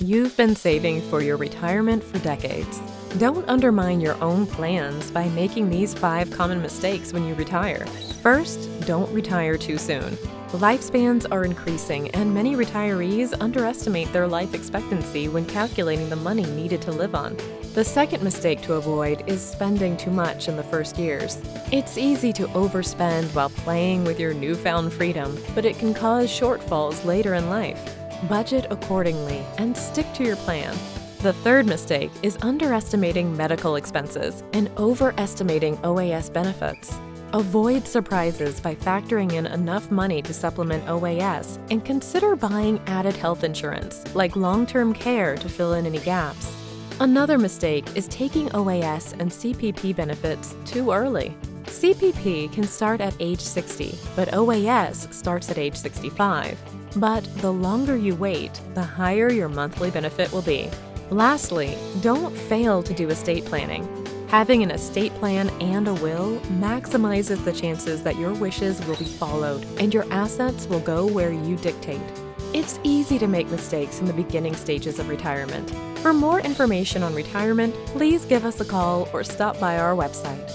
You've been saving for your retirement for decades. Don't undermine your own plans by making these 5 common mistakes when you retire. First, don't retire too soon. Lifespans are increasing, and many retirees underestimate their life expectancy when calculating the money needed to live on. The second mistake to avoid is spending too much in the first years. It's easy to overspend while playing with your newfound freedom, but it can cause shortfalls later in life. Budget accordingly and stick to your plan. The third mistake is underestimating medical expenses and overestimating OAS benefits. Avoid surprises by factoring in enough money to supplement OAS, and consider buying added health insurance, like long-term care, to fill in any gaps. Another mistake is taking OAS and CPP benefits too early. CPP can start at age 60, but OAS starts at age 65. But the longer you wait, the higher your monthly benefit will be. Lastly, don't fail to do estate planning. Having an estate plan and a will maximizes the chances that your wishes will be followed and your assets will go where you dictate. It's easy to make mistakes in the beginning stages of retirement. For more information on retirement, please give us a call or stop by our website.